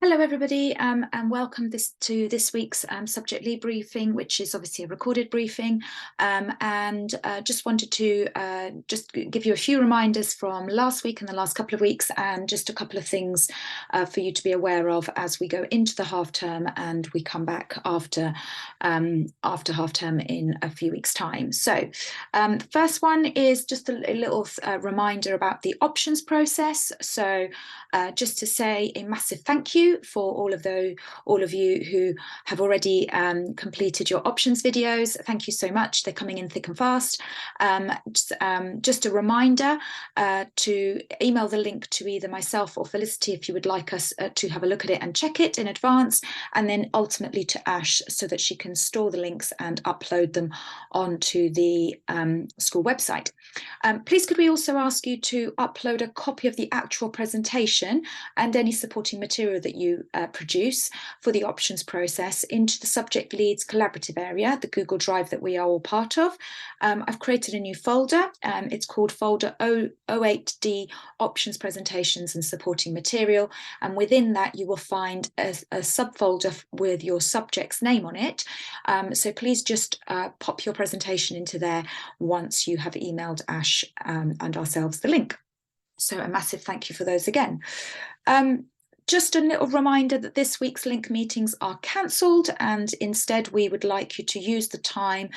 Hello, everybody, and welcome to this week's Subject Lead briefing, which is obviously a recorded briefing. Just wanted to just give you a few reminders from last week and the last couple of weeks, and just a couple of things for you to be aware of as we go into the half term and we come back after half term in a few weeks' time. So the first one is just a little reminder about the options process. So just to say a massive thank you for all of you who have already completed your options videos. Thank you so much. They're coming in thick and fast. Just a reminder to email the link to either myself or Felicity if you would like us to have a look at it and check it in advance, and then ultimately to Ash so that she can store the links and upload them onto the school website. Please could we also ask you to upload a copy of the actual presentation and any supporting material that you produce for the options process into the Subject Leads collaborative area, the Google Drive that we are all part of. I've created a new folder. It's called folder 08D options presentations and supporting material, and within that you will find a subfolder with your subject's name on it. So please just pop your presentation into there once you have emailed Ash and ourselves the link. So a massive thank you for those again. Just a little reminder that this week's link meetings are cancelled, and instead we would like you to use the time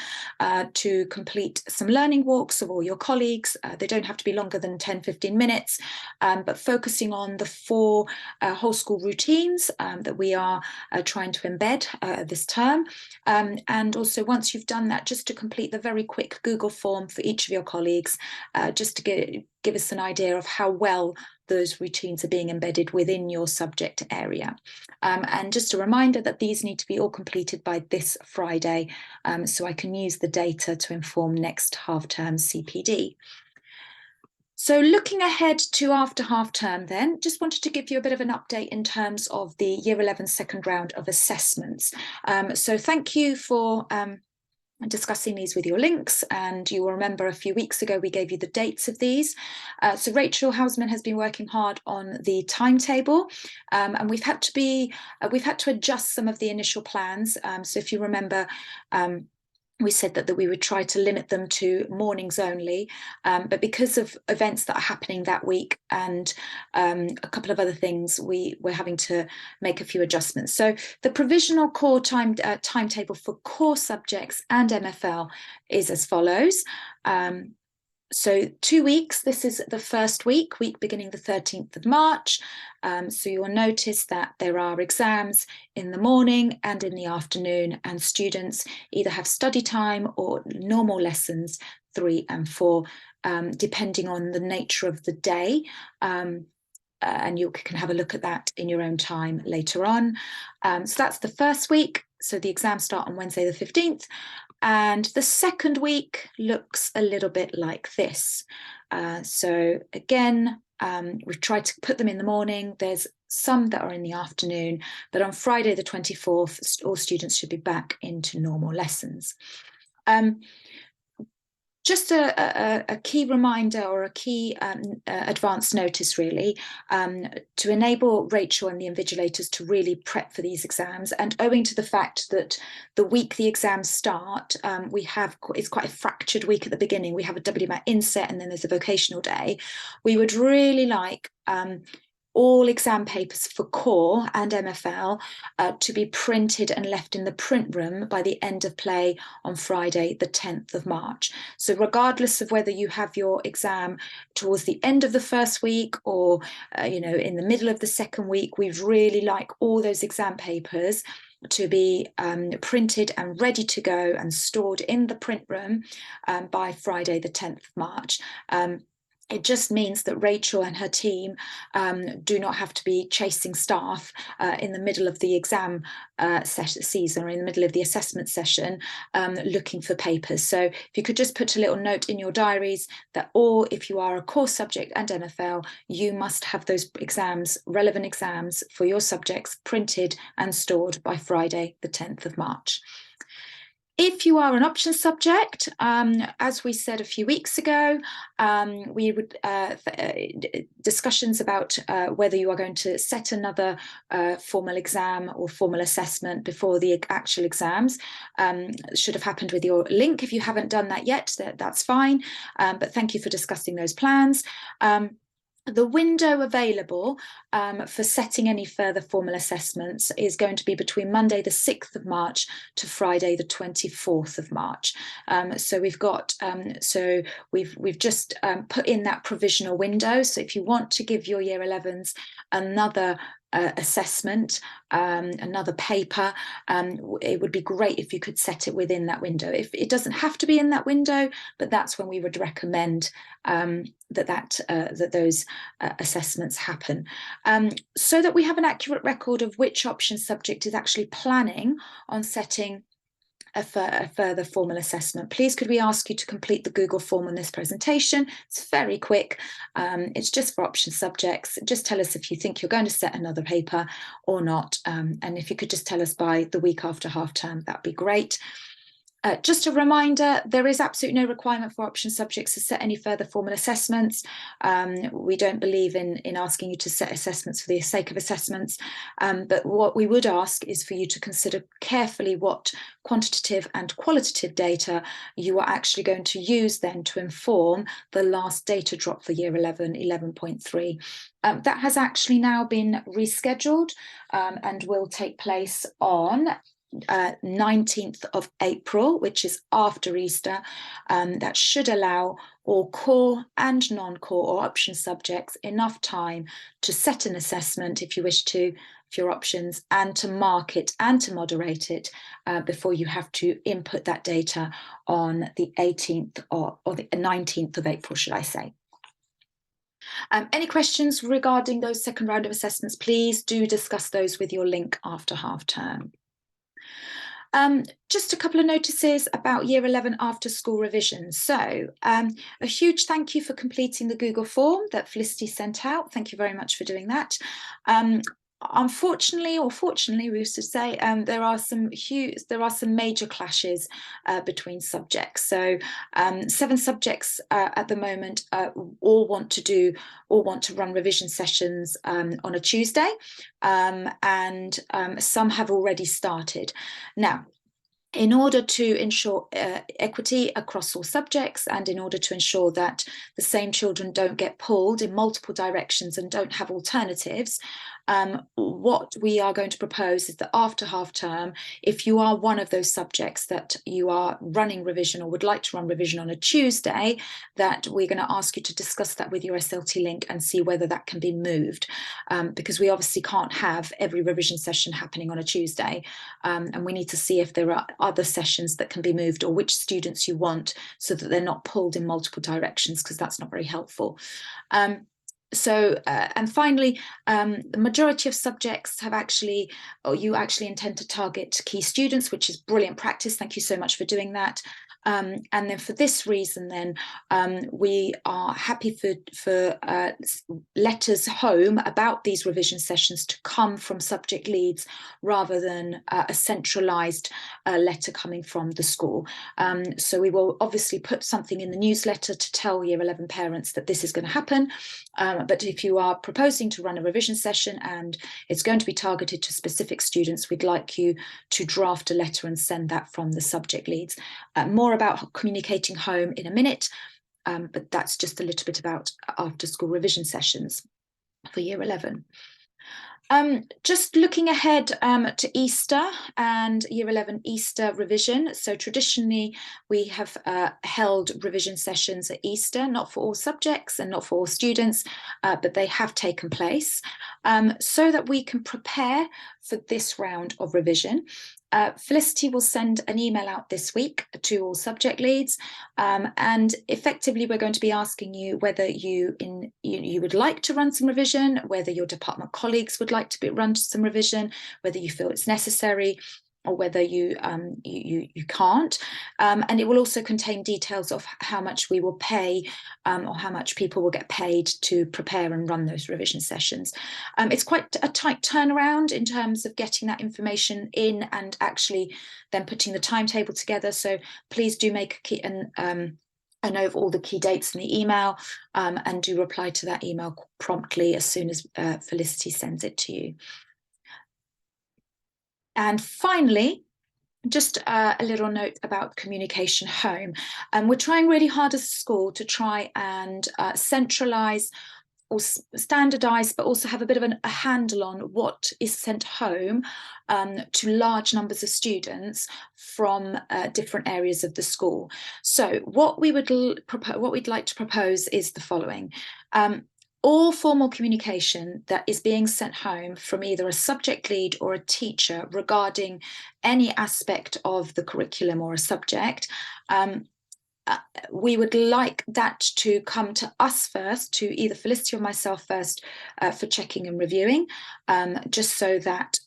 to complete some learning walks of all your colleagues. They don't have to be longer than 10-15 minutes, but focusing on the 4 whole school routines that we are trying to embed this term. And also, once you've done that, just to complete the very quick Google form for each of your colleagues, just to give us an idea of how well those routines are being embedded within your subject area. And just a reminder that these need to be all completed by this Friday, so I can use the data to inform next half-term CPD. So looking ahead to after half term then, just wanted to give you a bit of an update in terms of the Year 11 second round of assessments. So thank you for discussing these with your links, and you will remember a few weeks ago we gave you the dates of these. So Rachel Hausman has been working hard on the timetable, and we've had to adjust some of the initial plans. So if you remember, we said that we would try to limit them to mornings only, but because of events that are happening that week and a couple of other things, we're having to make a few adjustments. So the provisional core timetable for core subjects and MFL is as follows. So 2 weeks, this is the first week beginning the 13th of March. So you will notice that there are exams in the morning and in the afternoon, and students either have study time or normal lessons 3 and 4, depending on the nature of the day. And you can have a look at that in your own time later on. So that's the first week. So the exams start on Wednesday the 15th. And the second week looks a little bit like this. So again, we've tried to put them in the morning. There's some that are in the afternoon, but on Friday the 24th, all students should be back into normal lessons. Just a key reminder, or a key advance notice really, to enable Rachel and the invigilators to really prep for these exams. And owing to the fact that the week the exams start, it's quite a fractured week at the beginning. We have a WMAT inset and then there's a vocational day. We would really like all exam papers for core and MFL to be printed and left in the print room by the end of play on Friday the 10th of March. So regardless of whether you have your exam towards the end of the first week or in the middle of the second week, we'd really like all those exam papers to be printed and ready to go and stored in the print room by Friday the 10th of March. It just means that Rachel and her team do not have to be chasing staff in the middle of the exam season or in the middle of the assessment session looking for papers. So if you could just put a little note in your diaries that, or if you are a core subject and MFL, you must have those exams, relevant exams for your subjects, printed and stored by Friday the 10th of March. If you are an option subject, as we said a few weeks ago, we would discussions about whether you are going to set another formal exam or formal assessment before the actual exams should have happened with your link. If you haven't done that yet, that's fine. But thank you for discussing those plans. The window available for setting any further formal assessments is going to be between Monday the 6th of March to Friday the 24th of March. So we've got we've just put in that provisional window. So if you want to give your year 11s another assessment, another paper, it would be great if you could set it within that window. If it doesn't have to be in that window, but that's when we would recommend that those assessments happen, so that we have an accurate record of which option subject is actually planning on setting a further formal assessment. Please could we ask you to complete the Google form on this presentation. It's very quick. It's just for option subjects. Just tell us if you think you're going to set another paper or not. And if you could just tell us by the week after half term, that'd be great. Just a reminder, there is absolutely no requirement for option subjects to set any further formal assessments. We don't believe in asking you to set assessments for the sake of assessments, but what we would ask is for you to consider carefully what quantitative and qualitative data you are actually going to use then to inform the last data drop for year 11, 11.3. That has actually now been rescheduled and will take place on 19th of April, which is after Easter. That should allow all core and non-core or option subjects enough time to set an assessment if you wish to, for your options, and to mark it and to moderate it before you have to input that data on the 18th or the 19th of April, should I say. Any questions regarding those second round of assessments, please do discuss those with your link after half term. Just a couple of notices about year 11 after school revisions. So a huge thank you for completing the Google form that Felicity sent out. Thank you very much for doing that. Unfortunately, or fortunately, we used to say, there are some major clashes between subjects. So 7 subjects at the moment all want to run revision sessions on a Tuesday, and some have already started. Now, in order to ensure equity across all subjects, and in order to ensure that the same children don't get pulled in multiple directions and don't have alternatives, what we are going to propose is that after half term, if you are one of those subjects that you are running revision or would like to run revision on a Tuesday, that we're going to ask you to discuss that with your SLT link and see whether that can be moved, because we obviously can't have every revision session happening on a Tuesday, and we need to see if there are other sessions that can be moved or which students you want, so that they're not pulled in multiple directions, because that's not very helpful. And finally, the majority of subjects have actually, or you actually intend to target key students, which is brilliant practice. Thank you so much for doing that. And then for this reason, then we are happy for letters home about these revision sessions to come from subject leads rather than a centralised letter coming from the school. So we will obviously put something in the newsletter to tell year 11 parents that this is going to happen. But if you are proposing to run a revision session and it's going to be targeted to specific students, we'd like you to draft a letter and send that from the subject leads. More about communicating home in a minute, but that's just a little bit about after school revision sessions for year 11. Just looking ahead to Easter and year 11 Easter revision. So traditionally we have held revision sessions at Easter, not for all subjects and not for all students, but they have taken place so that we can prepare for this round of revision. Felicity will send an email out this week to all subject leads, and effectively we're going to be asking you whether you would like to run some revision, whether your department colleagues would like to run some revision, whether you feel it's necessary. or whether you can't, and it will also contain details of how much we will pay, or how much people will get paid to prepare and run those revision sessions. It's quite a tight turnaround in terms of getting that information in and actually then putting the timetable together, so please do make a note of all the key dates in the email, and do reply to that email promptly as soon as Felicity sends it to you. And finally, just a little note about communication home. We're trying really hard as a school to try and centralise or standardise, but also have a bit of a handle on what is sent home to large numbers of students from different areas of the school. So what we'd like to propose is the following. All formal communication that is being sent home from either a subject lead or a teacher regarding any aspect of the curriculum or a subject, we would like that to come to us first, to either Felicity or myself first, for checking and reviewing, just so that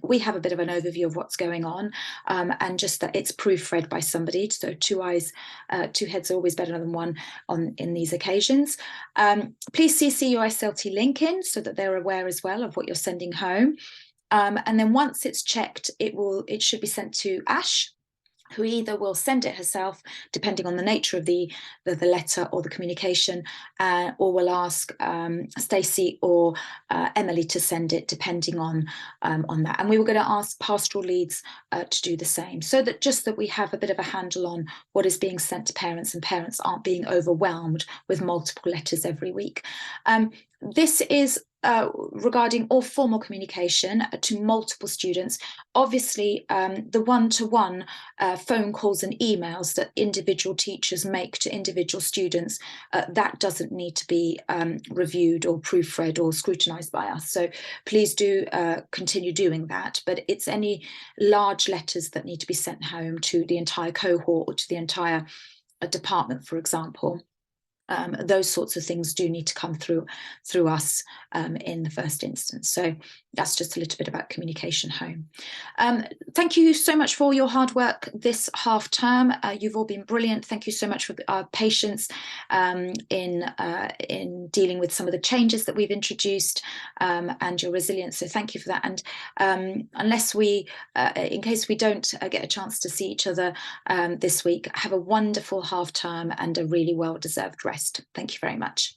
we have a bit of an overview of what's going on, and just that it's proofread by somebody. So two heads are always better than one in these occasions. Please CC your SLT link in so that they're aware as well of what you're sending home. And then once it's checked, it should be sent to Ash, who either will send it herself, depending on the nature of the letter or the communication, or will ask Stacey or Emily to send it, depending on that. And we were going to ask pastoral leads to do the same, so that just that we have a bit of a handle on what is being sent to parents, and parents aren't being overwhelmed with multiple letters every week. This is regarding all formal communication to multiple students. Obviously, the one-to-one phone calls and emails that individual teachers make to individual students, that doesn't need to be reviewed or proofread or scrutinised by us. So please do continue doing that. But it's any large letters that need to be sent home to the entire cohort or to the entire department, for example. Those sorts of things do need to come through us in the first instance. So that's just a little bit about communication home. Thank you so much for all your hard work this half term. You've all been brilliant. Thank you so much for our patience in dealing with some of the changes that we've introduced, and your resilience. So thank you for that. And unless in case we don't get a chance to see each other this week, have a wonderful half term and a really well-deserved rest. Thank you very much.